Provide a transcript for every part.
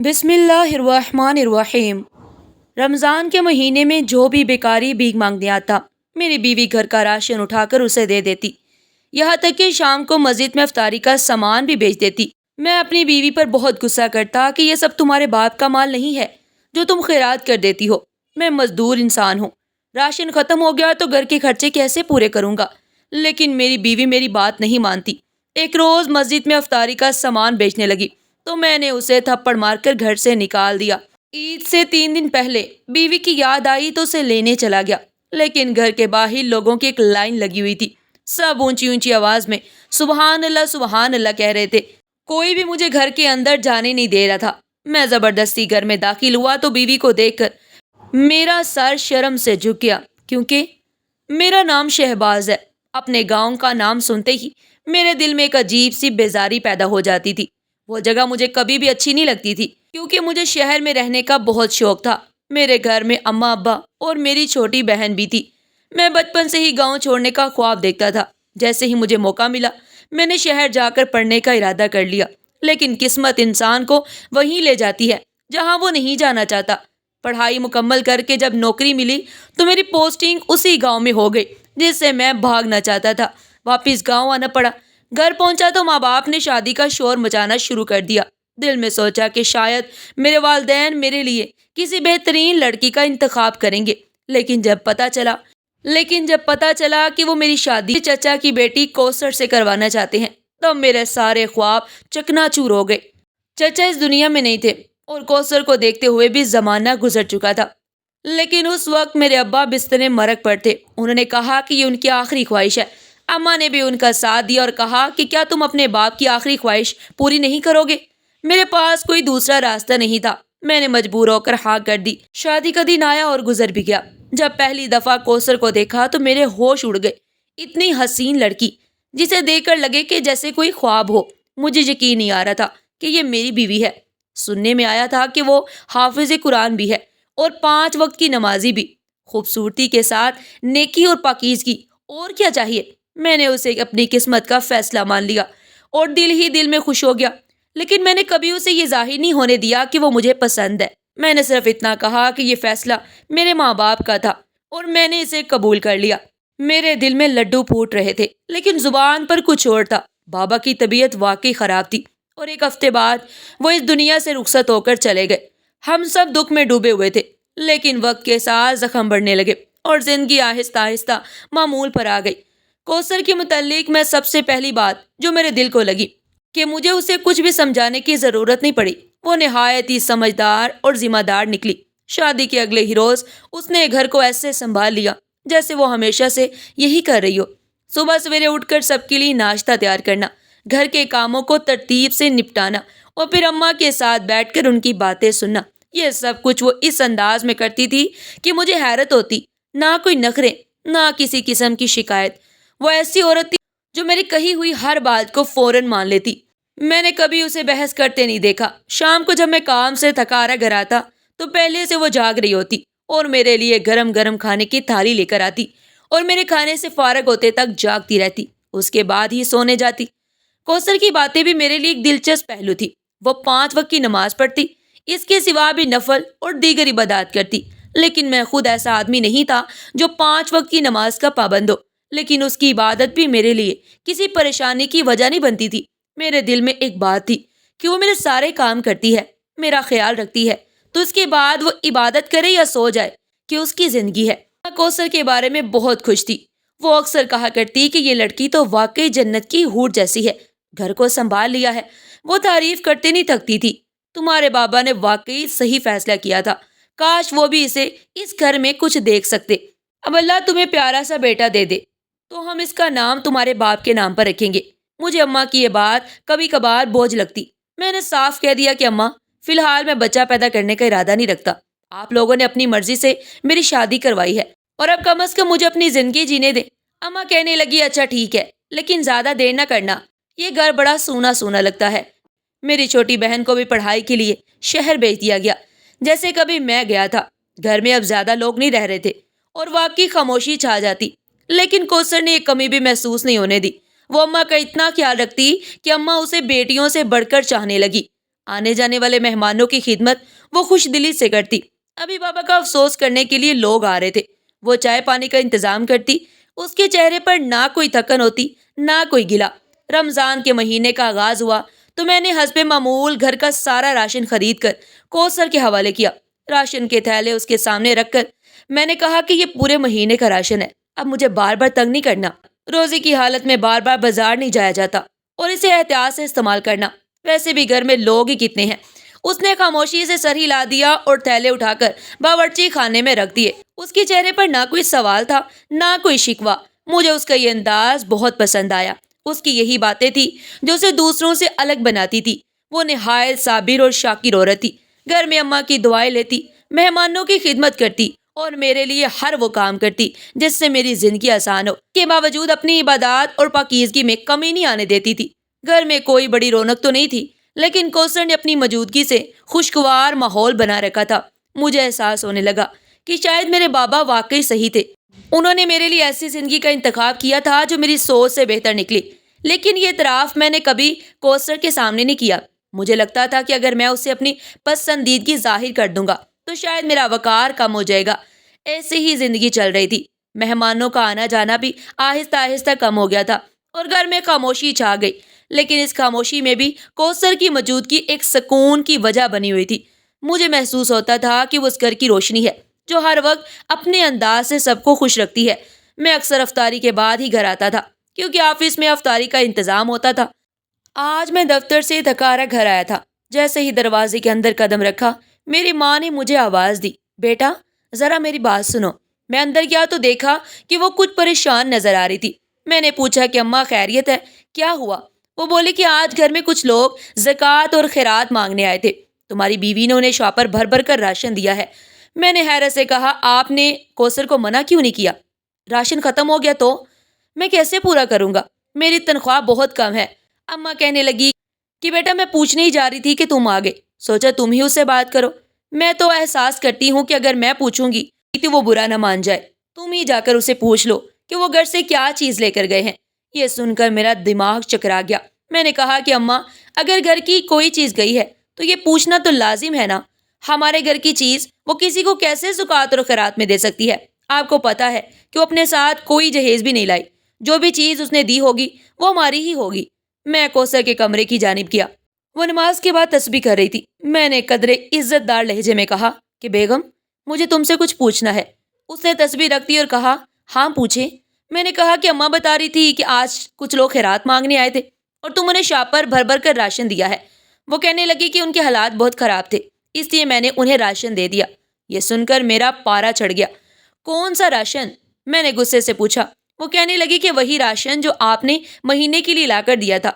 بسم اللہ الرحمن الرحیم۔ رمضان کے مہینے میں جو بھی بیکاری بھیک مانگنے آتا، میری بیوی گھر کا راشن اٹھا کر اسے دے دیتی، یہاں تک کہ شام کو مسجد میں افطاری کا سامان بھی بیچ دیتی۔ میں اپنی بیوی پر بہت غصہ کرتا کہ یہ سب تمہارے باپ کا مال نہیں ہے جو تم خیرات کر دیتی ہو۔ میں مزدور انسان ہوں، راشن ختم ہو گیا تو گھر کے خرچے کیسے پورے کروں گا؟ لیکن میری بیوی میری بات نہیں مانتی۔ ایک روز مسجد میں افطاری کا سامان بیچنے لگی تو میں نے اسے تھپڑ مار کر گھر سے نکال دیا۔ عید سے 3 دن پہلے بیوی کی یاد آئی تو اسے لینے چلا گیا، لیکن گھر کے باہر لوگوں کی ایک لائن لگی ہوئی تھی۔ سب اونچی اونچی آواز میں سبحان اللہ کہہ رہے تھے۔ کوئی بھی مجھے گھر کے اندر جانے نہیں دے رہا تھا۔ میں زبردستی گھر میں داخل ہوا تو بیوی کو دیکھ کر میرا سر شرم سے جھک گیا، کیونکہ میرا نام شہباز ہے۔ اپنے گاؤں کا نام سنتے ہی میرے دل میں ایک عجیب سی بیزاری پیدا ہو جاتی تھی۔ وہ جگہ مجھے کبھی بھی اچھی نہیں لگتی تھی، کیونکہ مجھے شہر میں رہنے کا بہت شوق تھا۔ میرے گھر میں اماں ابا اور میری چھوٹی بہن بھی تھی۔ میں بچپن سے ہی گاؤں چھوڑنے کا خواب دیکھتا تھا۔ جیسے ہی مجھے موقع ملا میں نے شہر جا کر پڑھنے کا ارادہ کر لیا، لیکن قسمت انسان کو وہیں لے جاتی ہے جہاں وہ نہیں جانا چاہتا۔ پڑھائی مکمل کر کے جب نوکری ملی تو میری پوسٹنگ اسی گاؤں میں ہو گئی جس سے میں بھاگنا چاہتا تھا۔ واپس گاؤں آنا پڑا۔ گھر پہنچا تو ماں باپ نے شادی کا شور مچانا شروع کر دیا۔ دل میں سوچا کہ شاید میرے والدین میرے لیے کسی بہترین لڑکی کا انتخاب کریں گے، لیکن جب پتا چلا کہ وہ میری شادی چچا کی بیٹی کوثر سے کروانا چاہتے ہیں تب میرے سارے خواب چکنا چور ہو گئے۔ چچا اس دنیا میں نہیں تھے اور کوثر کو دیکھتے ہوئے بھی زمانہ گزر چکا تھا، لیکن اس وقت میرے ابا بستر مرگ پر تھے۔ انہوں نے کہا کہ یہ ان کی آخری خواہش ہے۔ اماں نے بھی ان کا ساتھ دیا اور کہا کہ کیا تم اپنے باپ کی آخری خواہش پوری نہیں کرو گے؟ میرے پاس کوئی دوسرا راستہ نہیں تھا۔ میں نے مجبور ہو کر ہاں کر دی۔ شادی کا دن آیا اور گزر بھی گیا۔ جب پہلی دفعہ کوثر کو دیکھا تو میرے ہوش اڑ گئے۔ اتنی حسین لڑکی جسے دیکھ کر لگے کہ جیسے کوئی خواب ہو۔ مجھے یقین نہیں آ رہا تھا کہ یہ میری بیوی ہے۔ سننے میں آیا تھا کہ وہ حافظ قرآن بھی ہے اور 5 وقت کی نمازی بھی۔ خوبصورتی کے ساتھ نیکی اور پاکیزگی، اور کیا چاہیے؟ میں نے اسے اپنی قسمت کا فیصلہ مان لیا اور دل ہی دل میں خوش ہو گیا، لیکن میں نے کبھی اسے یہ ظاہر نہیں ہونے دیا کہ وہ مجھے پسند ہے۔ میں نے صرف اتنا کہا کہ یہ فیصلہ میرے ماں باپ کا تھا اور میں نے اسے قبول کر لیا۔ میرے دل میں لڈو پھوٹ رہے تھے، لیکن زبان پر کچھ اور تھا۔ بابا کی طبیعت واقعی خراب تھی اور 1 ہفتے بعد وہ اس دنیا سے رخصت ہو کر چلے گئے۔ ہم سب دکھ میں ڈوبے ہوئے تھے، لیکن وقت کے ساتھ زخم بڑھنے لگے اور زندگی آہستہ آہستہ معمول پر آ گئی۔ کوثر کے متعلق میں سب سے پہلی بات جو میرے دل کو لگی کہ مجھے اسے کچھ بھی سمجھانے کی ضرورت نہیں پڑی۔ وہ نہایت ہی سمجھدار اور ذمہ دار نکلی۔ شادی کے اگلے ہی روز اس نے گھر کو ایسے سنبھال لیا جیسے وہ ہمیشہ سے یہی کر رہی ہو۔ صبح سویرے اٹھ کر سب کے لیے ناشتہ تیار کرنا، گھر کے کاموں کو ترتیب سے نپٹانا اور پھر اماں کے ساتھ بیٹھ کر ان کی باتیں سننا، یہ سب کچھ وہ اس انداز میں کرتی تھی کہ مجھے حیرت ہوتی۔ نہ کوئی نخرے، نہ کسی قسم کی شکایت۔ وہ ایسی عورت تھی جو میری کہی ہوئی ہر بات کو فوراً مان لیتی۔ میں نے کبھی اسے بحث کرتے نہیں دیکھا۔ شام کو جب میں کام سے تھکا ہارا گھر آتا تو پہلے سے وہ جاگ رہی ہوتی اور میرے لیے گرم گرم کھانے کی تھالی لے کر آتی اور میرے کھانے سے فارغ ہوتے تک جاگتی رہتی، اس کے بعد ہی سونے جاتی۔ کوثر کی باتیں بھی میرے لیے ایک دلچسپ پہلو تھی۔ وہ 5 وقت کی نماز پڑھتی، اس کے سوا بھی نفل اور دیگر عبادات کرتی، لیکن میں خود ایسا آدمی نہیں تھا جو 5 وقت کی نماز کا پابند ہو، لیکن اس کی عبادت بھی میرے لیے کسی پریشانی کی وجہ نہیں بنتی تھی۔ میرے دل میں ایک بات تھی کہ وہ میرے سارے کام کرتی ہے، میرا خیال رکھتی ہے، تو اس کے بعد وہ عبادت کرے یا سو جائے کہ اس کی زندگی ہے۔ میں کوثر کے بارے میں بہت خوش تھی۔ وہ اکثر کہا کرتی کہ یہ لڑکی تو واقعی جنت کی حور جیسی ہے، گھر کو سنبھال لیا ہے۔ وہ تعریف کرتے نہیں تھکتی تھی، تمہارے بابا نے واقعی صحیح فیصلہ کیا تھا، کاش وہ بھی اسے اس گھر میں کچھ دیکھ سکتے۔ اب اللہ تمہیں پیارا سا بیٹا دے دے تو ہم اس کا نام تمہارے باپ کے نام پر رکھیں گے۔ مجھے اماں کی یہ بات کبھی کبھار بوجھ لگتی۔ میں نے صاف کہہ دیا کہ اماں، فی الحال میں بچہ پیدا کرنے کا ارادہ نہیں رکھتا۔ آپ لوگوں نے اپنی مرضی سے میری شادی کروائی ہے اور اب کم از کم مجھے اپنی زندگی جینے دیں۔ اماں کہنے لگی اچھا ٹھیک ہے، لیکن زیادہ دیر نہ کرنا، یہ گھر بڑا سونا سونا لگتا ہے۔ میری چھوٹی بہن کو بھی پڑھائی کے لیے شہر بھیج دیا گیا جیسے کبھی میں گیا تھا۔ گھر میں اب زیادہ لوگ نہیں رہ رہے تھے اور واقعی خاموشی چھا جاتی، لیکن کوثر نے ایک کمی بھی محسوس نہیں ہونے دی۔ وہ اماں کا اتنا خیال رکھتی کہ اماں اسے بیٹیوں سے بڑھ کر چاہنے لگی۔ آنے جانے والے مہمانوں کی خدمت وہ خوش دلی سے کرتی۔ ابھی بابا کا افسوس کرنے کے لیے لوگ آ رہے تھے۔ وہ چائے پانی کا انتظام کرتی۔ اس کے چہرے پر نہ کوئی تھکن ہوتی، نہ کوئی گلا۔ رمضان کے مہینے کا آغاز ہوا تو میں نے حسب معمول گھر کا سارا راشن خرید کر کوثر کے حوالے کیا۔ راشن کے تھیلے اس کے سامنے رکھ کر میں نے کہا کہ یہ پورے مہینے کا راشن ہے، اب مجھے بار بار تنگ نہیں کرنا۔ روزی کی حالت میں بار بار بازار نہیں جایا جاتا اور اسے احتیاط سے استعمال کرنا، ویسے بھی گھر میں لوگ ہی کتنے ہیں۔ اس نے خاموشی سے سر ہلا دیا اور تھیلے اٹھا کر باورچی خانے میں رکھ دیے۔ اس کے چہرے پر نہ کوئی سوال تھا، نہ کوئی شکوہ۔ مجھے اس کا یہ انداز بہت پسند آیا۔ اس کی یہی باتیں تھی جو اسے دوسروں سے الگ بناتی تھی۔ وہ نہایت صابر اور شاکر عورت تھی۔ گھر میں اماں کی دعائیں لیتی، مہمانوں کی خدمت کرتی اور میرے لیے ہر وہ کام کرتی جس سے میری زندگی آسان ہو، کے باوجود اپنی عبادات اور پاکیزگی میں کمی نہیں آنے دیتی تھی۔ گھر میں کوئی بڑی رونق تو نہیں تھی، لیکن کوثر نے اپنی موجودگی سے خوشگوار ماحول بنا رکھا تھا۔ مجھے احساس ہونے لگا کہ شاید میرے بابا واقعی صحیح تھے۔ انہوں نے میرے لیے ایسی زندگی کا انتخاب کیا تھا جو میری سوچ سے بہتر نکلی۔ لیکن یہ اعتراف میں نے کبھی کوثر کے سامنے نہیں کیا۔ مجھے لگتا تھا کہ اگر میں اسے اپنی پسندیدگی ظاہر کر دوں گا تو شاید میرا وقار کم ہو جائے گا۔ ایسے ہی زندگی چل رہی تھی۔ مہمانوں کا آنا جانا بھی آہستہ آہستہ کم ہو گیا تھا اور گھر میں خاموشی چھا گئی۔ لیکن اس خاموشی میں بھی کوثر کی موجودگی ایک سکون کی وجہ بنی ہوئی تھی۔ مجھے محسوس ہوتا تھا کہ وہ اس گھر کی روشنی ہے جو ہر وقت اپنے انداز سے سب کو خوش رکھتی ہے۔ میں اکثر افطاری کے بعد ہی گھر آتا تھا کیونکہ آفس میں افطاری کا انتظام ہوتا تھا۔ آج میں دفتر سے تھکارا گھر آیا تھا۔ جیسے ہی دروازے کے اندر قدم رکھا، میری ماں نے مجھے آواز دی، بیٹا ذرا میری بات سنو۔ میں اندر گیا تو دیکھا کہ وہ کچھ پریشان نظر آ رہی تھی۔ میں نے پوچھا کہ اماں خیریت ہے، کیا ہوا؟ وہ بولی کہ آج گھر میں کچھ لوگ زکوٰۃ اور خیرات مانگنے آئے تھے، تمہاری بیوی نے انہیں شاپر بھر بھر کر راشن دیا ہے۔ میں نے حیرت سے کہا، آپ نے کوثر کو منع کیوں نہیں کیا؟ راشن ختم ہو گیا تو میں کیسے پورا کروں گا؟ میری تنخواہ بہت کم ہے۔ اماں کہنے لگی کہ بیٹا میں پوچھنے ہی جا رہی تھی کہ تم آ گئے، سوچا تم ہی اس سے بات کرو۔ میں تو احساس کرتی ہوں کہ اگر میں پوچھوں گی تو وہ برا نہ مان جائے، تم ہی جا کر اسے پوچھ لو کہ وہ گھر سے کیا چیز لے کر گئے ہیں۔ یہ سن کر میرا دماغ چکرا گیا۔ میں نے کہا کہ اماں اگر گھر کی کوئی چیز گئی ہے تو یہ پوچھنا تو لازم ہے نا۔ ہمارے گھر کی چیز وہ کسی کو کیسے زکوٰۃ اور خیرات میں دے سکتی ہے؟ آپ کو پتا ہے کہ وہ اپنے ساتھ کوئی جہیز بھی نہیں لائی۔ جو بھی چیز اس نے دی ہوگی وہ ہماری ہی ہوگی۔ میں کوثر کے کمرے کی جانب کیا۔ وہ نماز کے بعد تسبیح کر رہی تھی۔ میں نے قدرے عزت دار لہجے میں کہا کہ بیگم مجھے تم سے کچھ پوچھنا ہے۔ اس نے تسبیح رکھ دی اور کہا، ہاں پوچھیں۔ میں نے کہا کہ اماں بتا رہی تھی کہ آج کچھ لوگ خیرات مانگنے آئے تھے اور تم انہیں شاپر بھر بھر کر راشن دیا ہے۔ وہ کہنے لگی کہ ان کے حالات بہت خراب تھے، اس لیے میں نے انہیں راشن دے دیا۔ یہ سن کر میرا پارا چڑھ گیا۔ کون سا راشن؟ میں نے غصے سے پوچھا۔ وہ کہنے لگی کہ وہی راشن جو آپ نے مہینے کے لیے لا کر دیا تھا۔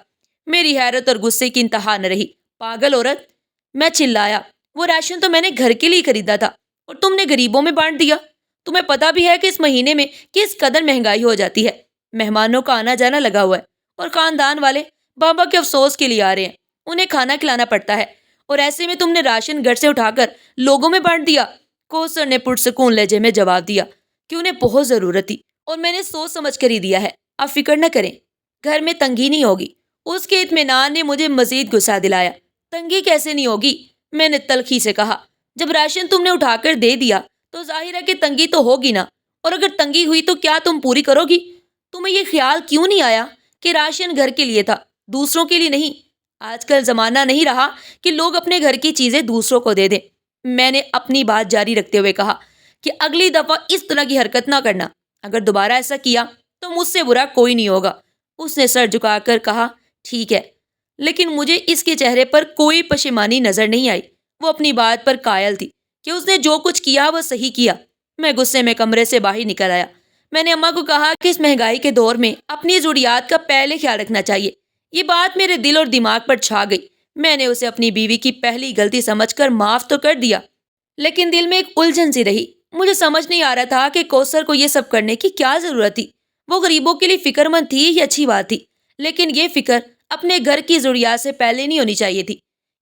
میری حیرت اور غصے کی انتہا نہ رہی۔ پاگل عورت! میں چلایا، وہ راشن تو میں نے گھر کے لیے خریدا تھا اور تم نے غریبوں میں بانٹ دیا۔ تمہیں پتا بھی ہے کہ اس مہینے میں کس قدر مہنگائی ہو جاتی ہے۔ مہمانوں کا آنا جانا لگا ہوا ہے اور خاندان والے بابا کے افسوس کے لیے آ رہے ہیں، انہیں کھانا کھلانا پڑتا ہے، اور ایسے میں تم نے راشن گھر سے اٹھا کر لوگوں میں بانٹ دیا۔ کوثر نے پرسکون لہجے میں جواب دیا کہ انہیں بہت ضرورت تھی اور میں نے سوچ سمجھ کر ہی دیا ہے۔ آپ فکر نہ کریں، گھر میں تنگی نہیں ہوگی۔ اس کے اطمینان نے مجھے مزید غصہ دلایا۔ تنگی کیسے نہیں ہوگی؟ میں نے تلخی سے کہا، جب راشن تم نے اٹھا کر دے دیا تو ظاہر ہے کہ تنگی تو ہوگی نا، اور اگر تنگی ہوئی تو کیا تم پوری کرو گی؟ تمہیں یہ خیال کیوں نہیں آیا کہ راشن گھر کے لیے تھا، دوسروں کے لیے نہیں؟ آج کل زمانہ نہیں رہا کہ لوگ اپنے گھر کی چیزیں دوسروں کو دے دیں۔ میں نے اپنی بات جاری رکھتے ہوئے کہا کہ اگلی دفعہ اس طرح کی حرکت نہ کرنا، اگر دوبارہ ایسا کیا تو مجھ سے برا کوئی نہیں ہوگا۔ اس نے سر جھکا کر کہا، ٹھیک ہے، لیکن مجھے اس کے چہرے پر کوئی پشیمانی نظر نہیں آئی۔ وہ اپنی بات پر قائل تھی کہ اس نے جو کچھ کیا وہ صحیح کیا۔ میں غصے میں کمرے سے باہر نکل آیا۔ میں نے اماں کو کہا کہ اس مہنگائی کے دور میں اپنی ضروریات کا پہلے خیال رکھنا چاہیے۔ یہ بات میرے دل اور دماغ پر چھا گئی۔ میں نے اسے اپنی بیوی کی پہلی غلطی سمجھ کر معاف تو کر دیا، لیکن دل میں ایک الجھن سی رہی۔ مجھے سمجھ نہیں آ رہا تھا کہ کوثر کو یہ سب کرنے کی کیا ضرورت تھی۔ وہ غریبوں کے لیے فکر مند تھی، یہ اچھی بات تھی، لیکن یہ فکر اپنے گھر کی ضروریات سے پہلے نہیں ہونی چاہیے تھی۔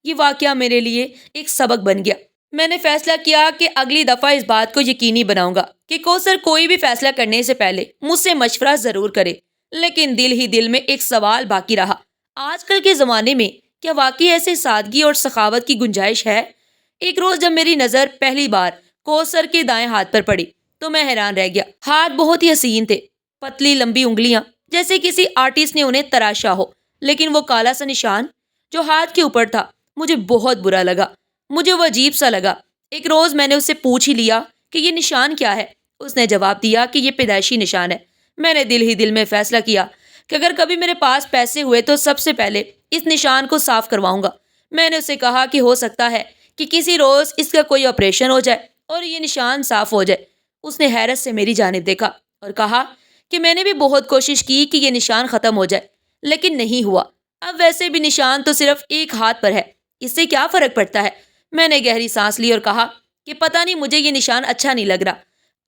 یہ واقعہ میرے لیے ایک سبق بن گیا۔ میں نے فیصلہ کیا کہ اگلی دفعہ اس بات کو یقینی بناؤں گا کہ کوثر کوئی بھی فیصلہ کرنے سے پہلے مجھ سے مشورہ ضرور کرے۔ لیکن دل ہی دل میں ایک سوال باقی رہا، آج کل کے زمانے میں کیا واقعی ایسے سادگی اور سخاوت کی گنجائش ہے؟ ایک روز جب میری نظر پہلی بار کوثر کے دائیں ہاتھ پر پڑی تو میں حیران رہ گیا۔ ہاتھ بہت ہی حسین تھے، پتلی لمبی انگلیاں جیسے کسی آرٹسٹ نے انہیں تراشا ہو، لیکن وہ کالا سا نشان جو ہاتھ کے اوپر تھا مجھے بہت برا لگا، مجھے وہ عجیب سا لگا۔ ایک روز میں نے اس سے پوچھ ہی لیا کہ یہ نشان کیا ہے۔ اس نے جواب دیا کہ یہ پیدائشی نشان ہے۔ میں نے دل ہی دل میں فیصلہ کیا کہ اگر کبھی میرے پاس پیسے ہوئے تو سب سے پہلے اس نشان کو صاف کرواؤں گا۔ میں نے اسے کہا کہ ہو سکتا ہے کہ کسی روز اس کا کوئی آپریشن ہو جائے اور یہ نشان صاف ہو جائے۔ اس نے حیرت سے میری جانب دیکھا اور کہا کہ میں نے بھی بہت کوشش کی کہ یہ نشان ختم ہو جائے، لیکن نہیں ہوا۔ اب ویسے بھی نشان تو صرف ایک ہاتھ پر ہے، اس سے کیا فرق پڑتا ہے؟ میں نے گہری سانس لی اور کہا کہ پتہ نہیں، مجھے یہ نشان اچھا نہیں لگ رہا۔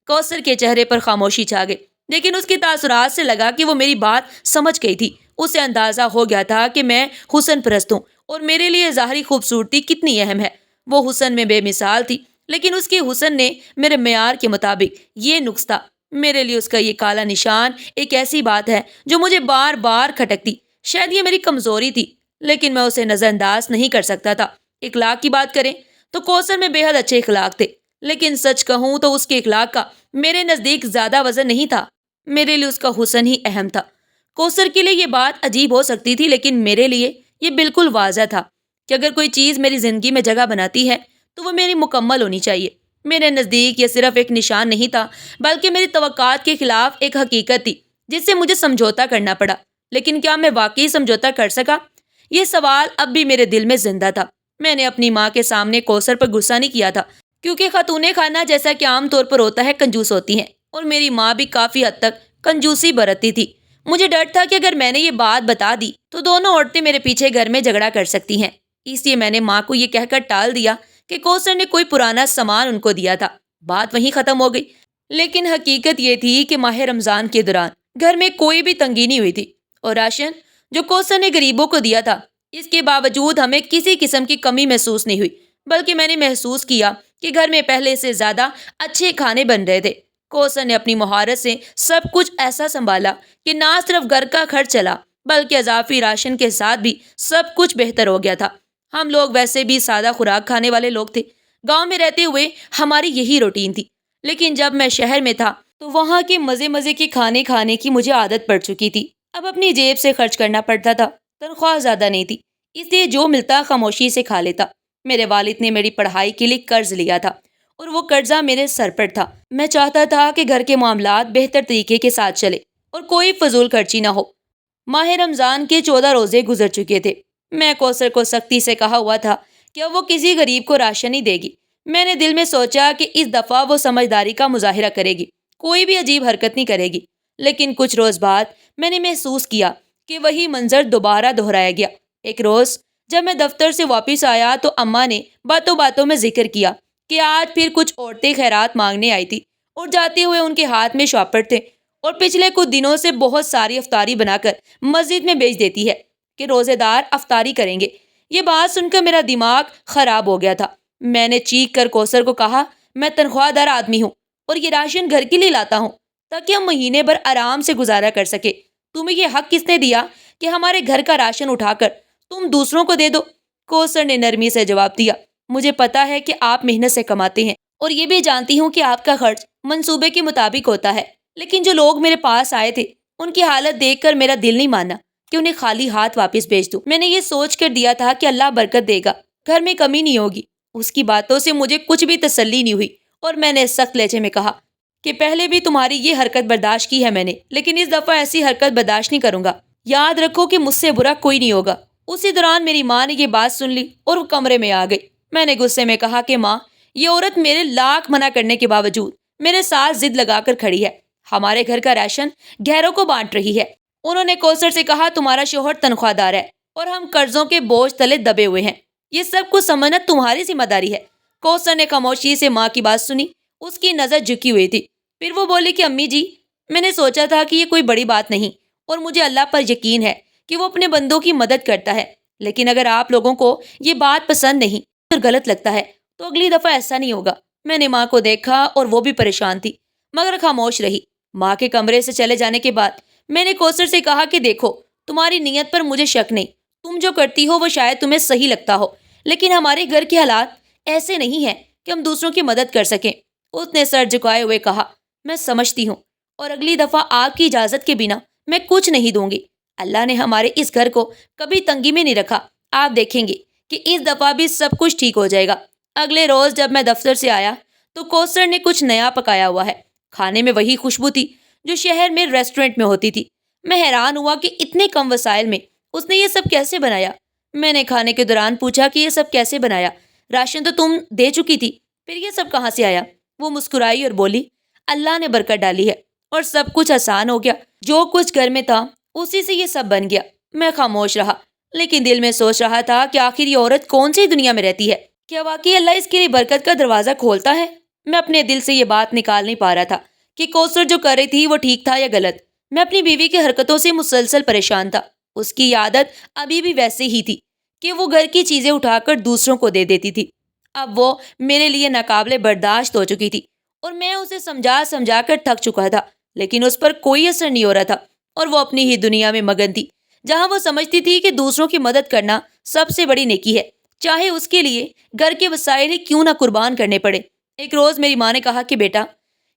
کوثر کے چہرے پر خاموشی چھا گئی، لیکن اس کی تاثرات سے لگا کہ وہ میری بات سمجھ گئی تھی۔ اسے اندازہ ہو گیا تھا کہ میں حسن پرست ہوں اور میرے لیے ظاہری خوبصورتی کتنی اہم ہے۔ وہ حسن میں بے مثال تھی، لیکن اس کی حسن نے میرے معیار کے مطابق یہ نقص تھا۔ میرے لیے اس کا یہ کالا نشان ایک ایسی بات ہے جو مجھے بار بار کھٹکتی۔ شاید یہ میری کمزوری تھی، لیکن میں اسے نظر انداز نہیں کر سکتا تھا۔ اخلاق کی بات کریں تو کوثر میں بے حد اچھے اخلاق تھے، لیکن سچ کہوں تو اس کے اخلاق کا میرے نزدیک زیادہ وزن نہیں تھا۔ میرے لیے اس کا حسن ہی اہم تھا۔ کوثر کے لیے یہ بات عجیب ہو سکتی تھی، لیکن میرے لیے یہ بالکل واضح تھا کہ اگر کوئی چیز میری زندگی میں جگہ بناتی ہے تو وہ میری مکمل ہونی چاہیے۔ میرے نزدیک یہ صرف ایک نشان نہیں تھا، بلکہ میری توقعات کے خلاف ایک حقیقت تھی جس سے مجھے سمجھوتا کرنا پڑا۔ لیکن کیا میں واقعی سمجھوتا کر سکا؟ یہ سوال اب بھی میرے دل میں زندہ تھا۔ میں نے اپنی ماں کے سامنے کوثر پر غصہ نہیں کیا تھا، کیونکہ خاتون خانہ جیسا کہ عام طور پر ہوتا ہے کنجوس ہوتی ہیں، اور میری ماں بھی کافی حد تک کنجوسی برتتی تھی۔ مجھے ڈر تھا کہ اگر میں نے یہ بات بتا دی تو دونوں عورتیں میرے پیچھے گھر میں جھگڑا کر سکتی ہیں۔ اس لیے میں نے ماں کو یہ کہہ کر ٹال دیا کہ کوثر نے کوئی پرانا سامان ان کو دیا تھا۔ بات وہیں ختم ہو گئی۔ لیکن حقیقت یہ تھی کہ ماہ رمضان کے دوران گھر میں کوئی بھی تنگی نہیں ہوئی تھی، اور راشن جو کوثر نے غریبوں کو دیا تھا، اس کے باوجود ہمیں کسی قسم کی کمی محسوس نہیں ہوئی، بلکہ میں نے محسوس کیا کہ گھر میں پہلے سے زیادہ اچھے کھانے بن رہے تھے۔ کوثر نے اپنی مہارت سے سب کچھ ایسا سنبھالا کہ نہ صرف گھر کا خرچ چلا، بلکہ اضافی راشن کے ساتھ بھی سب کچھ بہتر ہو گیا تھا۔ ہم لوگ ویسے بھی سادہ خوراک کھانے والے لوگ تھے۔ گاؤں میں رہتے ہوئے ہماری یہی روٹین تھی، لیکن جب میں شہر میں تھا تو وہاں کے مزے کے کھانے کھانے کی مجھے عادت پڑ چکی تھی۔ اب اپنی جیب سے خرچ کرنا پڑتا تھا، تنخواہ زیادہ نہیں تھی، اس لیے جو ملتا خاموشی سے کھا لیتا۔ میرے والد نے میری پڑھائی کے لیے قرض لیا تھا، اور وہ قرضہ میرے سر پر تھا۔ میں چاہتا تھا کہ گھر کے معاملات بہتر طریقے کے ساتھ چلے اور کوئی فضول خرچی نہ ہو۔ ماہ رمضان کے 14 روزے گزر چکے تھے۔ میں کوثر کو سختی سے کہا ہوا تھا کہ وہ کسی غریب کو راشن نہیں دے گی۔ میں نے دل میں سوچا کہ اس دفعہ وہ سمجھداری کا مظاہرہ کرے گی، کوئی بھی عجیب حرکت نہیں کرے گی۔ لیکن کچھ روز بعد میں نے محسوس کیا کہ وہی منظر دوبارہ دہرایا گیا۔ ایک روز جب میں دفتر سے واپس آیا تو اماں نے باتوں باتوں میں ذکر کیا کہ آج پھر کچھ عورتیں خیرات مانگنے آئی تھی، اور جاتے ہوئے ان کے ہاتھ میں شاپر تھے، اور پچھلے کچھ دنوں سے بہت ساری افطاری بنا کر مسجد میں بیچ دیتی ہے کہ روزے دار افطاری کریں گے۔ یہ بات سن کر میرا دماغ خراب ہو گیا تھا۔ میں نے چیخ کر کوثر کو کہا، میں تنخواہ دار آدمی ہوں اور یہ راشن گھر کے لیے لاتا ہوں تاکہ ہم مہینے بھر آرام سے گزارا کر سکے۔ تمہیں یہ حق کس نے دیا کہ ہمارے گھر کا راشن اٹھا کر تم دوسروں کو دے دو؟ کوثر نے نرمی سے جواب دیا، مجھے پتا ہے کہ آپ محنت سے کماتے ہیں، اور یہ بھی جانتی ہوں کہ آپ کا خرچ منصوبے کے مطابق ہوتا ہے، لیکن جو لوگ میرے پاس آئے تھے ان کی حالت دیکھ کر میرا دل نہیں مانا کہ انہیں خالی ہاتھ واپس بھیج دوں۔ میں نے یہ سوچ کر دیا تھا کہ اللہ برکت دے گا، گھر میں کمی نہیں ہوگی۔ اس کی باتوں سے مجھے کچھ بھی تسلی نہیں ہوئی، اور میں نے سخت لہجے میں کہا کہ پہلے بھی تمہاری یہ حرکت برداشت کی ہے میں نے، لیکن اس دفعہ ایسی حرکت برداشت نہیں کروں گا۔ یاد رکھو کہ مجھ سے برا کوئی نہیں ہوگا۔ اسی دوران میری ماں نے یہ بات سن لی اور وہ کمرے میں آ گئی۔ میں نے غصے میں کہا کہ ماں، یہ عورت میرے لاکھ منع کرنے کے باوجود میرے ساتھ ضد لگا کر کھڑی ہے، ہمارے گھر کا راشن غیروں کو بانٹ رہی ہے۔ انہوں نے کوثر سے کہا، تمہارا شوہر تنخواہ دار ہے اور ہم قرضوں کے بوجھ تلے دبے ہوئے ہیں، یہ سب کچھ سمجھنا تمہاری ذمہ داری ہے۔ کوثر نے خاموشی سے ماں کی بات سنی، اس کی نظر جھکی ہوئی تھی۔ پھر وہ بولی کہ امی جی، میں نے سوچا تھا کہ یہ کوئی بڑی بات نہیں، اور مجھے اللہ پر یقین ہے کہ وہ اپنے بندوں کی مدد کرتا ہے، لیکن اگر آپ لوگوں کو یہ بات پسند نہیں اور غلط لگتا ہے تو اگلی دفعہ ایسا نہیں ہوگا۔ میں نے ماں کو دیکھا اور وہ بھی پریشان تھی، مگر خاموش رہی۔ ماں کے کمرے سے چلے جانے کے بعد میں نے کوثر سے کہا کہ دیکھو، تمہاری نیت پر مجھے شک نہیں، تم جو کرتی ہو وہ شاید تمہیں صحیح لگتا ہو، لیکن ہمارے گھر کے حالات ایسے نہیں ہیں کہ ہم دوسروں کی مدد کر سکیں۔ اس نے سر جھکائے ہوئے کہا، میں سمجھتی ہوں، اور اگلی دفعہ آپ کی اجازت کے بنا میں کچھ نہیں دوں گی۔ اللہ نے ہمارے اس گھر کو کبھی تنگی میں نہیں رکھا۔ آپ دیکھیں گے کہ اس دفعہ بھی سب کچھ ٹھیک ہو جائے گا۔ اگلے روز جب میں دفتر سے آیا تو کوثر نے کچھ نیا پکایا ہوا ہے۔ کھانے میں وہی خوشبو تھی جو شہر میں ریسٹورنٹ میں ہوتی تھی۔ میں حیران ہوا کہ اتنے کم وسائل میں اس نے یہ سب کیسے بنایا۔ میں نے کھانے کے دوران پوچھا کہ یہ سب کیسے بنایا، راشن تو تم دے چکی تھی، پھر یہ سب کہاں سے آیا؟ وہ مسکرائی اور بولی، اللہ نے برکت ڈالی ہے اور سب کچھ آسان ہو گیا۔ جو کچھ گھر میں تھا اسی سے یہ سب بن گیا۔ میں خاموش رہا، لیکن دل میں سوچ رہا تھا کہ آخر یہ عورت کون سی دنیا میں رہتی ہے؟ کیا واقعی اللہ اس کے لیے برکت کا دروازہ کھولتا ہے؟ میں اپنے دل سے یہ بات نکال نہیں پا رہا تھا کہ کوثر جو کر رہی تھی وہ ٹھیک تھا یا غلط۔ میں اپنی بیوی کی حرکتوں سے مسلسل پریشان تھا۔ اس کی عادت ابھی بھی ویسے ہی تھی کہ وہ گھر کی چیزیں اٹھا کر دوسروں کو دے دیتی تھی۔ اب وہ میرے لیے ناقابل برداشت ہو چکی تھی اور میں اسے سمجھا کر تھک چکا تھا، لیکن اس پر کوئی اثر نہیں ہو رہا تھا اور وہ اپنی ہی دنیا میں مگن تھی، جہاں وہ سمجھتی تھی کہ دوسروں کی مدد کرنا سب سے بڑی نیکی ہے، چاہے اس کے لیے گھر کے وسائل ہی کیوں نہ قربان کرنے پڑے۔ ایک روز میری ماں نے کہا کہ بیٹا،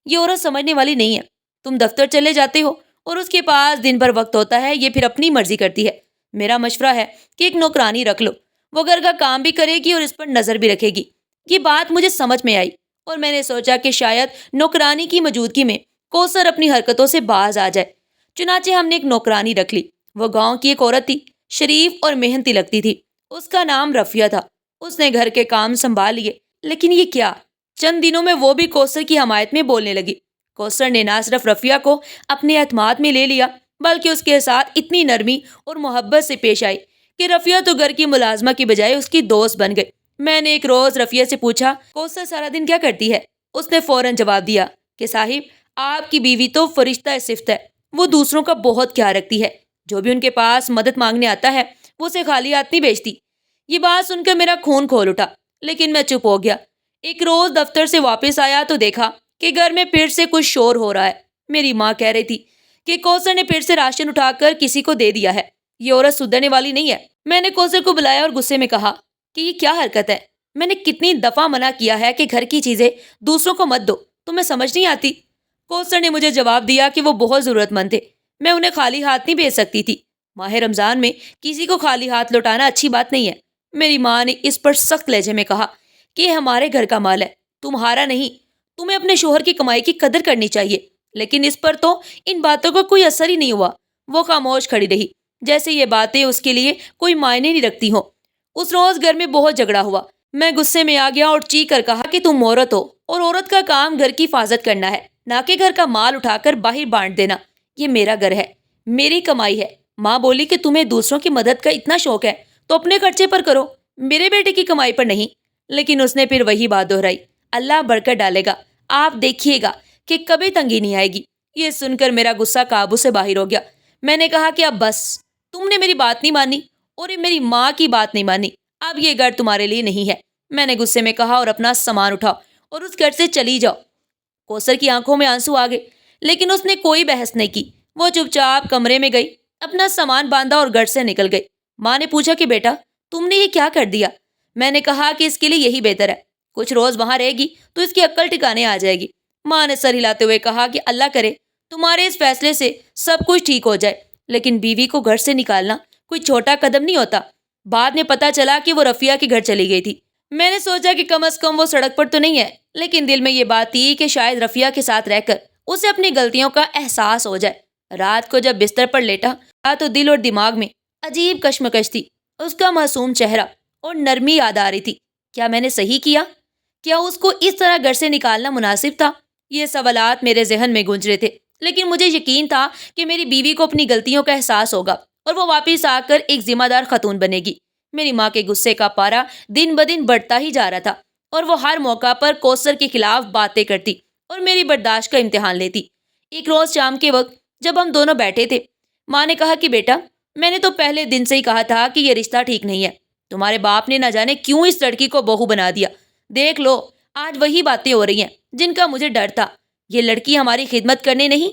یہ عورت سمجھنے والی نہیں ہے۔ تم دفتر چلے جاتے ہو اور اس کے پاس دن بھر وقت ہوتا ہے، یہ پھر اپنی مرضی کرتی ہے۔ میرا مشورہ ہے کہ ایک نوکرانی رکھ لو، وہ گھر کا کام بھی کرے گی اور اس پر نظر بھی رکھے گی۔ یہ بات مجھے سمجھ میں آئی اور میں نے سوچا کہ شاید نوکرانی کی موجودگی میں کوثر اپنی حرکتوں سے باز آ جائے۔ چنانچہ ہم نے ایک نوکرانی رکھ لی۔ وہ گاؤں کی ایک عورت تھی، شریف اور محنتی لگتی تھی۔ اس کا نام رفیہ تھا۔ اس نے گھر کے کام سنبھال لیے، لیکن یہ کیا، چند دنوں میں وہ بھی کوثر کی حمایت میں بولنے لگی۔ کوثر نے نہ صرف رفیہ کو اپنے اعتماد میں لے لیا، بلکہ اس کے ساتھ اتنی نرمی اور محبت سے پیش آئی کہ رفیہ تو گھر کی ملازمہ کی بجائے اس کی دوست بن گئی۔ میں نے ایک روز رفیہ سے پوچھا، کوثر سارا دن کیا کرتی ہے؟ اس نے فوراً جواب دیا کہ صاحب، آپ کی بیوی تو فرشتہ صفت ہے، وہ دوسروں کا بہت خیال رکھتی ہے، جو بھی ان کے پاس مدد مانگنے آتا ہے وہ اسے خالی ہاتھ نہیں بھیجتی۔ یہ بات سن کر میرا خون کھول اٹھا، لیکن میں چپ ہو گیا۔ ایک روز دفتر سے واپس آیا تو دیکھا کہ گھر میں پھر سے کچھ شور ہو رہا ہے۔ میری ماں کہہ رہی تھی کہ کوثر نے پھر سے راشن اٹھا کر کسی کو دے دیا ہے، یہ عورت سدھرنے والی نہیں ہے۔ میں نے کوثر کو بلایا اور غصے میں کہا کہ یہ کیا حرکت ہے؟ میں نے کتنی دفعہ منع کیا ہے کہ گھر کی چیزیں دوسروں کو مت دو، تمہیں سمجھ نہیں آتی؟ کوثر نے مجھے جواب دیا کہ وہ بہت ضرورت مند تھے، میں انہیں خالی ہاتھ نہیں بھیج سکتی تھی۔ ماہ رمضان میں کسی کو خالی ہاتھ لوٹانا اچھی بات نہیں ہے۔ میری ماں نے اس پر سخت لہجے میں کہا کہ یہ ہمارے گھر کا مال ہے، تمہارا نہیں، تمہیں اپنے شوہر کی کمائی کی قدر کرنی چاہیے۔ لیکن اس پر تو ان باتوں کا کوئی اثر ہی نہیں ہوا۔ وہ خاموش کھڑی رہی، جیسے یہ باتیں اس کے لیے کوئی معنی نہیں رکھتی ہوں۔ اس روز گھر میں بہت جھگڑا ہوا۔ میں غصے میں آ گیا اور چیخ کر کہا کہ تم عورت ہو اور عورت کا کام گھر کی حفاظت کرنا ہے، نہ کہ گھر کا مال اٹھا کر باہر بانٹ دینا۔ یہ میرا گھر ہے، میری کمائی ہے۔ ماں بولی کہ تمہیں دوسروں کی مدد کا اتنا شوق ہے تو اپنے خرچے پر کرو، میرے بیٹے کی کمائی پر نہیں۔ لیکن اس نے پھر وہی بات دہرائی، اللہ برکت ڈالے گا، آپ دیکھیے گا کہ کبھی تنگی نہیں آئے گی۔ یہ سن کر میرا غصہ قابو سے باہر ہو گیا۔ میں نے کہا کہ اب بس، تم نے میری بات نہیں مانی اور میری ماں کی بات نہیں مانی، اب یہ گھر تمہارے لیے نہیں ہے۔ میں نے غصے میں کہا، اور اپنا سامان اٹھاؤ اور اس گھر سے چلی جاؤ۔ کوثر کی آنکھوں میں آنسو آ گئے، لیکن اس نے کوئی بحث نہیں کی۔ وہ چپ چاپ کمرے میں گئی، اپنا سامان باندھا اور گھر سے نکل گئی۔ ماں نے پوچھا کہ بیٹا، تم نے یہ کیا کر دیا؟ میں نے کہا کہ اس کے لیے یہی بہتر ہے، کچھ روز وہاں رہے گی تو اس کی عقل ٹھکانے آ جائے گی۔ ماں نے سر ہلاتے ہوئے کہا کہ اللہ کرے تمہارے اس فیصلے سے سب کچھ ٹھیک ہو جائے، لیکن بیوی کو گھر سے نکالنا کوئی چھوٹا قدم نہیں ہوتا۔ بعد میں پتا چلا کہ وہ رفیہ کے گھر چلی گئی تھی۔ میں نے سوچا کہ کم از کم وہ سڑک پر تو نہیں ہے، لیکن دل میں یہ بات تھی کہ شاید رفیہ کے ساتھ رہ کر اسے اپنی غلطیوں کا احساس ہو جائے۔ رات کو جب بستر پر لیٹا تو دل اور دماغ میں عجیب کشمکش تھی۔ اس کا معصوم چہرہ اور نرمی یاد آ رہی تھی۔ کیا میں نے صحیح کیا؟ کیا اس کو اس طرح گھر سے نکالنا مناسب تھا؟ یہ سوالات میرے ذہن میں گونج رہے تھے، لیکن مجھے یقین تھا کہ میری بیوی کو اپنی غلطیوں کا احساس ہوگا اور وہ واپس آ کر ایک ذمہ دار خاتون بنے گی۔ میری ماں کے غصے کا پارا دن بدن بڑھتا ہی جا رہا تھا اور وہ ہر موقع پر کوثر کے خلاف باتیں کرتی اور میری برداشت کا امتحان لیتی۔ ایک روز شام کے وقت جب ہم دونوں بیٹھے تھے، ماں نے کہا کہ بیٹا، میں نے تو پہلے دن سے ہی کہا تھا کہ یہ رشتہ ٹھیک نہیں ہے، تمہارے باپ نے نہ جانے کیوں اس لڑکی کو بہو بنا دیا۔ دیکھ لو، آج وہی باتیں ہو رہی ہیں جن کا مجھے ڈر تھا۔ یہ لڑکی ہماری خدمت کرنے نہیں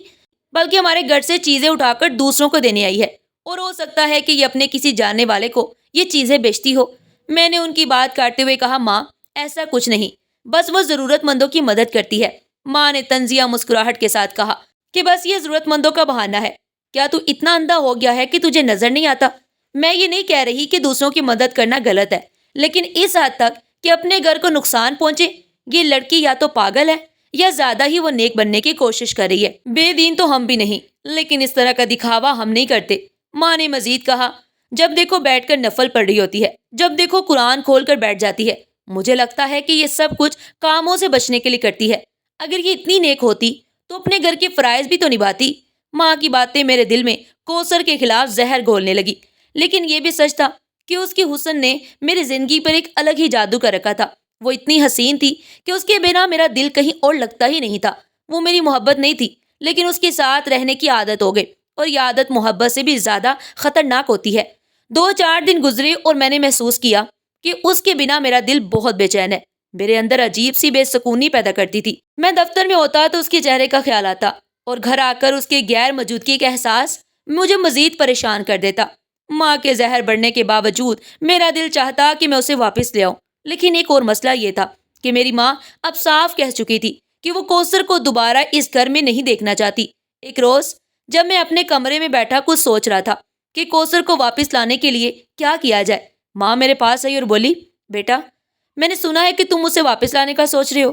بلکہ ہمارے گھر سے چیزیں اٹھا کر دوسروں کو دینے آئی ہے۔ اور ہو سکتا ہے کہ یہ اپنے کسی جاننے والے کو یہ چیزیں بیچتی ہو۔ میں نے ان کی بات کاٹتے ہوئے کہا، ماں ایسا کچھ نہیں، بس وہ ضرورت مندوں کی مدد کرتی ہے۔ ماں نے طنزیہ مسکراہٹ کے ساتھ کہا کہ بس یہ ضرورت مندوں کا بہانہ ہے۔ کیا تو اتنا اندھا ہو گیا ہے کہ تجھے نظر نہیں آتا؟ میں یہ نہیں کہہ رہی کہ دوسروں کی مدد کرنا غلط ہے، لیکن اس حد تک کہ اپنے گھر کو نقصان پہنچے۔ یہ لڑکی یا تو پاگل ہے یا زیادہ ہی وہ نیک بننے کی کوشش کر رہی ہے۔ بے دین تو ہم بھی نہیں، لیکن اس طرح کا دکھاوا ہم نہیں کرتے۔ ماں نے مزید کہا، جب دیکھو بیٹھ کر نفل پڑھ رہی ہوتی ہے، جب دیکھو قرآن کھول کر بیٹھ جاتی ہے۔ مجھے لگتا ہے کہ یہ سب کچھ کاموں سے بچنے کے لیے کرتی ہے۔ اگر یہ اتنی نیک ہوتی تو اپنے گھر کے فرائض بھی تو نبھاتی۔ ماں کی باتیں میرے دل میں کوثر کے خلاف زہر گھولنے لگی، لیکن یہ بھی سچ تھا کہ اس کے حسن نے میری زندگی پر ایک الگ ہی جادو کر رکھا تھا۔ وہ اتنی حسین تھی کہ اس کے بنا میرا دل کہیں اور لگتا ہی نہیں تھا۔ وہ میری محبت نہیں تھی، لیکن اس کے ساتھ رہنے کی عادت ہو گئی، اور یہ عادت محبت سے بھی زیادہ خطرناک ہوتی ہے۔ 2-4 دن گزرے اور میں نے محسوس کیا کہ اس کے بنا میرا دل بہت بے چین ہے۔ میرے اندر عجیب سی بے سکونی پیدا کرتی تھی۔ میں دفتر میں ہوتا تو اس کے چہرے کا خیال آتا، اور گھر آ کر اس کے غیر موجودگی کا احساس مجھے مزید پریشان کر دیتا۔ ماں کے زہر بڑھنے کے باوجود میرا دل چاہتا کہ میں اسے واپس لے آؤں، لیکن ایک اور مسئلہ یہ تھا کہ میری ماں اب صاف کہہ چکی تھی کہ وہ کوثر کو دوبارہ اس گھر میں نہیں دیکھنا چاہتی۔ ایک روز جب میں اپنے کمرے میں بیٹھا کچھ سوچ رہا تھا کہ کوثر کو واپس لانے کے لیے کیا کیا جائے، ماں میرے پاس آئی اور بولی، بیٹا میں نے سنا ہے کہ تم اسے واپس لانے کا سوچ رہے ہو۔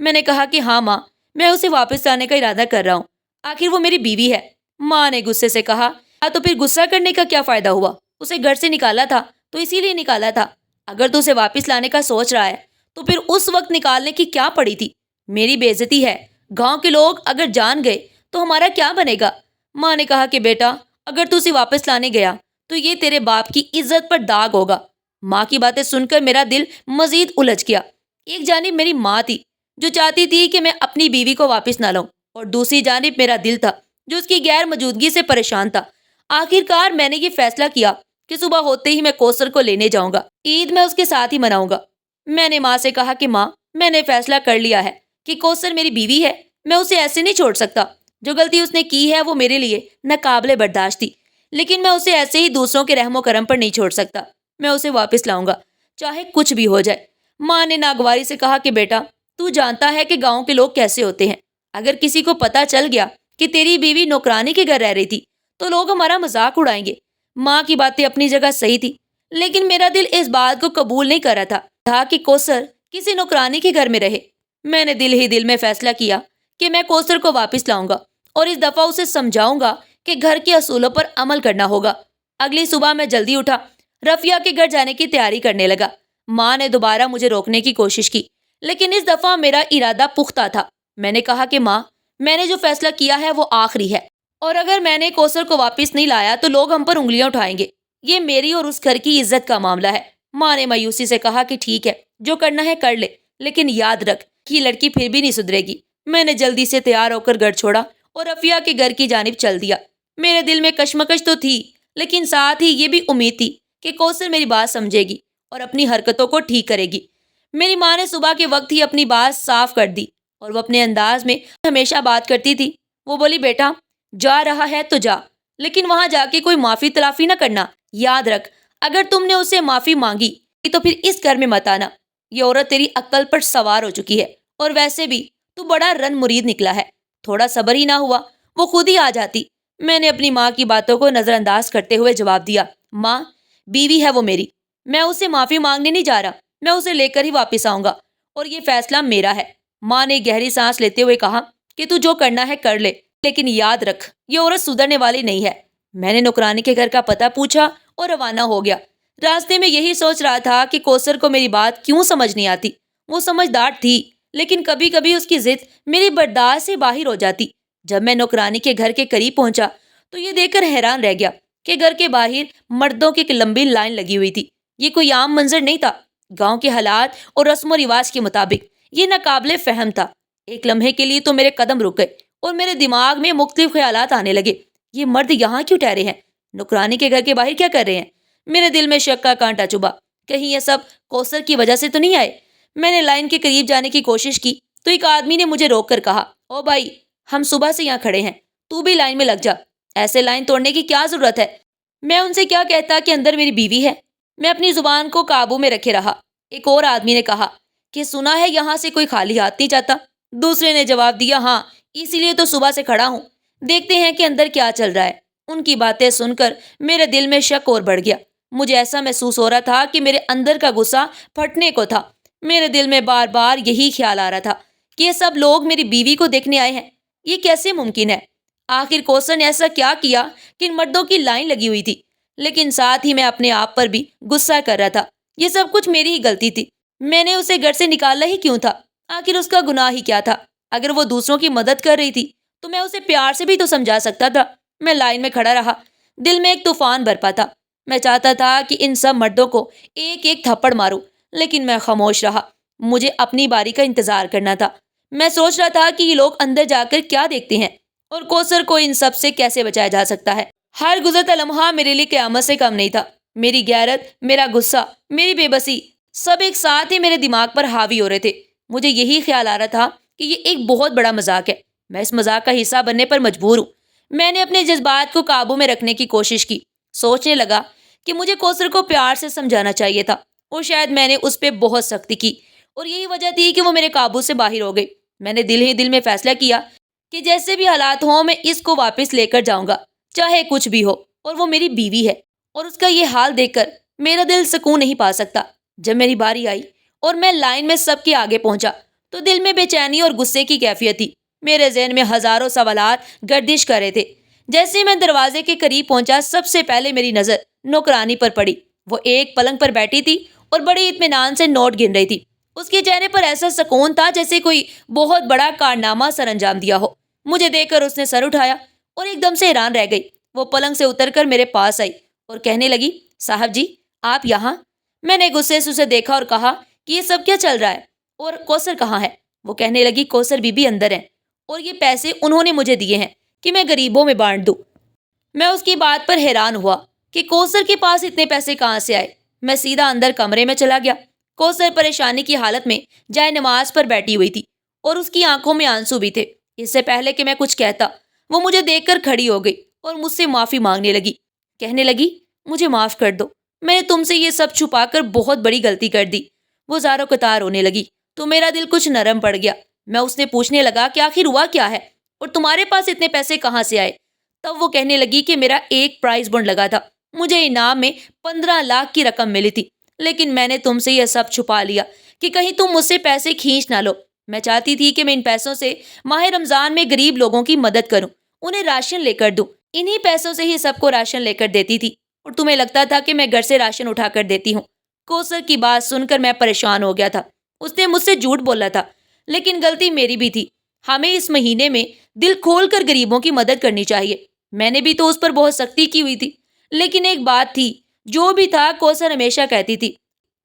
میں نے کہا کہ ہاں ماں، میں اسے واپس لانے کا ارادہ کر رہا ہوں، آخر وہ میری بیوی ہے۔ ماں نے غصے سے کہا، تو پھر غصہ کرنے کا کیا فائدہ ہوا؟ اسے گھر سے نکالا تھا تو اسی لیے نکالا تھا۔ اگر تو اسے واپس لانے کا سوچ رہا ہے تو پھر اس وقت نکالنے کی کیا پڑی تھی؟ میری بے عزتی ہے، گاؤں کے لوگ اگر جان گئے تو ہمارا کیا بنے گا؟ ماں نے کہا کہ بیٹا اگر تو اسے واپس لانے گیا تو یہ تیرے باپ کی عزت پر داغ ہوگا۔ ماں کی باتیں سن کر میرا دل مزید الجھ گیا۔ ایک جانب میری ماں تھی جو چاہتی تھی کہ میں اپنی بیوی کو واپس نہ لاؤں، اور دوسری جانب میرا دل تھا جو اس کی غیر موجودگی سے پریشان تھا۔ آخرکار میں نے یہ فیصلہ کیا کہ صبح ہوتے ہی میں کوثر کو لینے جاؤں گا، عید میں اس کے ساتھ ہی مناؤں گا۔ میں نے ماں سے کہا کہ ماں، میں نے فیصلہ کر لیا ہے کہ کوثر میری بیوی ہے، میں اسے ایسے نہیں چھوڑ سکتا۔ جو غلطی اس نے کی ہے وہ میرے لیے ناقابل برداشت تھی، لیکن میں اسے ایسے ہی دوسروں کے رحم و کرم پر نہیں چھوڑ سکتا۔ میں اسے واپس لاؤں گا، چاہے کچھ بھی ہو جائے۔ ماں نے ناگواری سے کہا کہ بیٹا تو جانتا ہے کہ گاؤں کے لوگ کیسے ہوتے ہیں۔ اگر کسی کو پتا چل گیا کہ تیری بیوی نوکرانی کے گھر رہ رہی تھی تو لوگ ہمارا مذاق اڑائیں گے۔ ماں کی باتیں اپنی جگہ صحیح تھی، لیکن میرا دل اس بات کو قبول نہیں کر رہا تھا کہ کوثر کسی نوکرانی کے گھر میں رہے۔ میں نے دل ہی دل میں فیصلہ کیا کہ میں کوثر کو واپس لاؤں گا، اور اس دفعہ اسے سمجھاؤں گا کہ گھر کے اصولوں پر عمل کرنا ہوگا۔ اگلی صبح میں جلدی اٹھا، رفیہ کے گھر جانے کی تیاری کرنے لگا۔ ماں نے دوبارہ مجھے روکنے کی کوشش کی، لیکن اس دفعہ میرا ارادہ پختہ تھا۔ میں نے کہا کہ ماں، میں نے جو فیصلہ کیا ہے وہ آخری ہے، اور اگر میں نے کوثر کو واپس نہیں لایا تو لوگ ہم پر انگلیاں اٹھائیں گے۔ یہ میری اور اس گھر کی عزت کا معاملہ ہے۔ ماں نے مایوسی سے کہا کہ ٹھیک ہے، جو کرنا ہے کر لے، لیکن یاد رکھ کہ یہ لڑکی پھر بھی نہیں سدھرے گی۔ میں نے جلدی سے تیار ہو کر گھر چھوڑا اور رفیہ کے گھر کی جانب چل دیا۔ میرے دل میں کشمکش تو تھی، لیکن ساتھ ہی یہ بھی امید تھی کہ کوثر میری بات سمجھے گی اور اپنی حرکتوں کو ٹھیک کرے گی۔ میری ماں نے صبح کے وقت ہی اپنی بات صاف کر دی، اور وہ اپنے انداز میں ہمیشہ بات کرتی تھی۔ وہ بولی، بیٹا جا رہا ہے تو جا، لیکن وہاں جا کے کوئی معافی تلافی نہ کرنا۔ یاد رکھ، اگر تم نے اسے معافی مانگی تو پھر اس گھر میں مت آنا۔ یہ عورت تیری عقل پر سوار ہو چکی ہے، اور ویسے بھی تو بڑا رن مرید نکلا ہے۔ تھوڑا صبر ہی نہ ہوا وہ خود ہی آ جاتی۔ میں نے اپنی ماں کی باتوں کو نظر انداز کرتے ہوئے جواب دیا، ماں بیوی ہے وہ میری، میں اسے معافی مانگنے نہیں جا رہا، میں اسے لے کر ہی واپس آؤں گا، اور یہ فیصلہ میرا ہے۔ ماں نے گہری سانس لیتے ہوئے کہا کہ تو جو کرنا ہے کر لے، لیکن یاد رکھ یہ عورت سدھرنے والی نہیں ہے۔ میں نے نوکرانی کے گھر کا پتہ پوچھا اور روانہ ہو گیا۔ راستے میں یہی سوچ رہا تھا کہ کوثر کو میری بات کیوں سمجھ نہیں آتی۔ وہ سمجھدار تھی، لیکن کبھی کبھی اس کی ضد میری برداشت سے باہر ہو جاتی۔ جب میں نوکرانی کے گھر کے قریب پہنچا تو یہ دیکھ کر حیران رہ گیا کہ گھر کے باہر مردوں کی ایک لمبی لائن لگی ہوئی تھی۔ یہ کوئی عام منظر نہیں تھا، گاؤں کے حالات اور رسم و رواج کے مطابق یہ ناقابل فہم تھا۔ ایک لمحے کے لیے تو میرے قدم رک گئے اور میرے دماغ میں مختلف خیالات آنے لگے۔ یہ مرد یہاں کیوں ٹھہرے ہیں؟ نوکرانی کے گھر کے باہر کیا کر رہے ہیں؟ میرے دل میں شک کا کانٹا چبھا، کہیں یہ سب کوثر کی وجہ سے تو نہیں آئے؟ میں نے لائن کے قریب جانے کی کوشش کی تو ایک آدمی نے مجھے روک کر کہا، او بھائی، ہم صبح سے یہاں کھڑے ہیں، تو بھی لائن میں لگ جا، ایسے لائن توڑنے کی کیا ضرورت ہے؟ میں ان سے کیا کہتا کہ اندر میری بیوی ہے؟ میں اپنی زبان کو قابو میں رکھے رہا۔ ایک اور آدمی نے کہا کہ سنا ہے یہاں سے کوئی خالی ہاتھ نہیں جاتا۔ دوسرے نے جواب دیا، ہاں، اسی لیے تو صبح سے کھڑا ہوں، دیکھتے ہیں کہ اندر کیا چل رہا ہے۔ ان کی باتیں سن کر میرے دل میں شک اور بڑھ گیا۔ مجھے ایسا محسوس ہو رہا تھا کہ میرے اندر کا غصہ پھٹنے کو تھا۔ میرے دل میں بار بار یہی خیال آ رہا تھا کہ یہ سب لوگ میری بیوی کو دیکھنے آئے ہیں، یہ کیسے ممکن ہے؟ آخر کوثر نے ایسا کیا کیا کہ ان مردوں کی لائن لگی ہوئی تھی؟ لیکن ساتھ ہی میں اپنے آپ پر بھی غصہ کر رہا تھا۔ یہ سب کچھ میری ہی غلطی تھی۔ میں نے اسے گھر سے نکالا ہی کیوں تھا؟ آخر اس کا گناہ ہی کیا تھا؟ اگر وہ دوسروں کی مدد کر رہی تھی تو میں اسے پیار سے بھی تو سمجھا سکتا تھا۔ میں لائن میں کھڑا رہا، دل میں ایک طوفان برپا تھا۔ میں چاہتا تھا کہ ان سب مردوں کو ایک ایک تھپڑ ماروں، لیکن میں خاموش رہا۔ مجھے اپنی باری کا انتظار کرنا تھا۔ میں سوچ رہا تھا کہ یہ لوگ اندر جا کر کیا دیکھتے ہیں اور کوثر کو ان سب سے کیسے بچایا جا سکتا ہے۔ ہر گزرتا لمحہ میرے لیے قیامت سے کم نہیں تھا۔ میری غیرت، میرا غصہ، میری بے بسی، سب ایک ساتھ ہی میرے دماغ پر حاوی ہو رہے تھے۔ مجھے یہی خیال آ رہا تھا کہ یہ ایک بہت بڑا مذاق ہے، میں اس مذاق کا حصہ بننے پر مجبور ہوں۔ میں نے اپنے جذبات کو قابو میں رکھنے کی کوشش کی۔ سوچنے لگا کہ مجھے کوثر کو پیار سے سمجھانا چاہیے تھا، اور شاید میں نے اس پہ بہت سختی کی، اور یہی وجہ تھی کہ وہ میرے قابو سے باہر ہو گئی۔ میں نے دل ہی دل میں فیصلہ کیا کہ جیسے بھی حالات ہوں میں اس کو واپس لے کر جاؤں گا، چاہے کچھ بھی ہو، اور وہ میری بیوی ہے، اور اس کا یہ حال دیکھ کر میرا دل سکون نہیں پا سکتا۔ جب میری باری آئی اور میں لائن میں سب کے آگے پہنچا تو دل میں بے چینی اور غصے کی کیفیت تھی۔ میرے ذہن میں ہزاروں سوالات گردش کر رہے تھے۔ جیسے میں دروازے کے قریب پہنچا، سب سے پہلے میری نظر نوکرانی پر پڑی۔ وہ ایک پلنگ پر بیٹھی تھی اور بڑے اطمینان سے نوٹ گن رہی تھی۔ اس کے چہرے پر ایسا سکون تھا جیسے کوئی بہت بڑا کارنامہ سر انجام دیا ہو۔ مجھے دیکھ کر اس نے سر اٹھایا اور ایک دم سے حیران رہ گئی۔ وہ پلنگ سے اتر کر میرے پاس آئی اور کہنے لگی، صاحب جی، آپ یہاں؟ میں نے غصے سے اسے دیکھا اور کہا کہ یہ سب کیا چل رہا ہے، اور کوثر کہاں ہے؟ وہ کہنے لگی، کوثر بی بی اندر ہے، اور یہ پیسے انہوں نے مجھے دیے ہیں کہ میں غریبوں میں بانٹ دوں۔ میں اس کی بات پر حیران ہوا کہ کوثر کے پاس اتنے پیسے کہاں سے آئے۔ میں سیدھا اندر کمرے میں چلا گیا۔ کوثر پریشانی کی حالت میں جائے نماز پر بیٹھی ہوئی تھی اور اس کی آنکھوں میں آنسو بھی تھے۔ اس سے پہلے کہ میں کچھ کہتا، وہ مجھے دیکھ کر کھڑی ہو گئی اور مجھ سے معافی مانگنے لگی۔ کہنے لگی، مجھے معاف کر دو، میں نے تم سے یہ سب چھپا کر بہت بڑی غلطی کر دی۔ وہ زاروں قطار ہونے لگی تو میرا دل کچھ نرم پڑ گیا۔ میں اس نے پوچھنے لگا کہ آخر ہوا کیا ہے اور تمہارے پاس اتنے پیسے کہاں سے آئے؟ تب وہ کہنے لگی کہ میرا ایک پرائز بانڈ لگا تھا، مجھے انعام میں 15 لاکھ کی رقم ملی تھی، لیکن میں نے تم سے یہ سب چھپا لیا کہ کہیں تم مجھ سے پیسے کھینچ نہ لو۔ میں چاہتی تھی کہ میں ان پیسوں سے ماہ رمضان میں غریب لوگوں کی مدد کروں، انہیں راشن لے کر دوں۔ انہی پیسوں سے ہی سب کو راشن لے کر دیتی تھی، اور تمہیں لگتا تھا کہ میں گھر سے راشن اٹھا کر دیتی ہوں۔ کوثر کی بات سن کر میں پریشان ہو گیا تھا۔ اس نے مجھ سے جھوٹ بولا تھا، لیکن غلطی میری بھی تھی۔ ہمیں اس مہینے میں دل کھول کر غریبوں کی مدد کرنی چاہیے۔ میں نے بھی تو اس پر بہت سختی کی ہوئی تھی، لیکن ایک بات تھی، جو بھی تھا، کوثر ہمیشہ کہتی تھی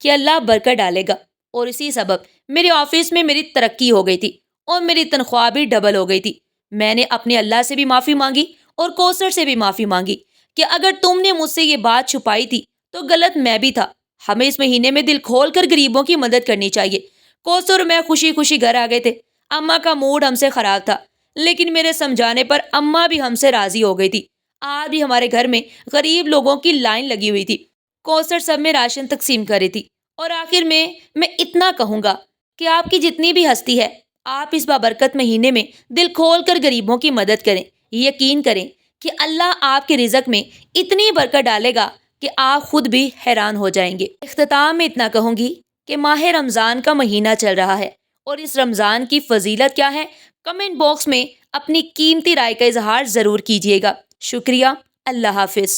کہ اللہ برکت ڈالے گا، اور اسی سبب میرے آفس میں میری ترقی ہو گئی تھی اور میری تنخواہ بھی ڈبل ہو گئی تھی۔ میں نے اپنے اللہ سے بھی معافی مانگی اور کوثر سے بھی معافی مانگی کہ اگر تم نے مجھ سے یہ بات چھپائی تھی تو غلط میں بھی تھا۔ ہمیں اس مہینے میں دل کھول کر غریبوں کی مدد کرنی چاہیے۔ کوثر اور میں خوشی خوشی گھر آ گئے تھے۔ اماں کا موڈ ہم سے خراب تھا، لیکن میرے سمجھانے پر اماں بھی ہم سے راضی ہو گئی تھی۔ آج بھی ہمارے گھر میں غریب لوگوں کی لائن لگی ہوئی تھی۔ کوثر سب میں راشن تقسیم کر رہی تھی۔ اور آخر میں اتنا کہوں گا کہ آپ کی جتنی بھی ہستی ہے، آپ اس بابرکت مہینے میں دل کھول کر غریبوں کی مدد کریں۔ یقین کریں کہ اللہ آپ کے رزق میں اتنی برکت ڈالے گا کہ آپ خود بھی حیران ہو جائیں گے۔ اختتام میں اتنا کہوں گی کہ ماہ رمضان کا مہینہ چل رہا ہے، اور اس رمضان کی فضیلت کیا ہے، کمنٹ باکس میں اپنی قیمتی رائے کا اظہار ضرور کیجیے گا۔ شکریہ۔ اللہ حافظ۔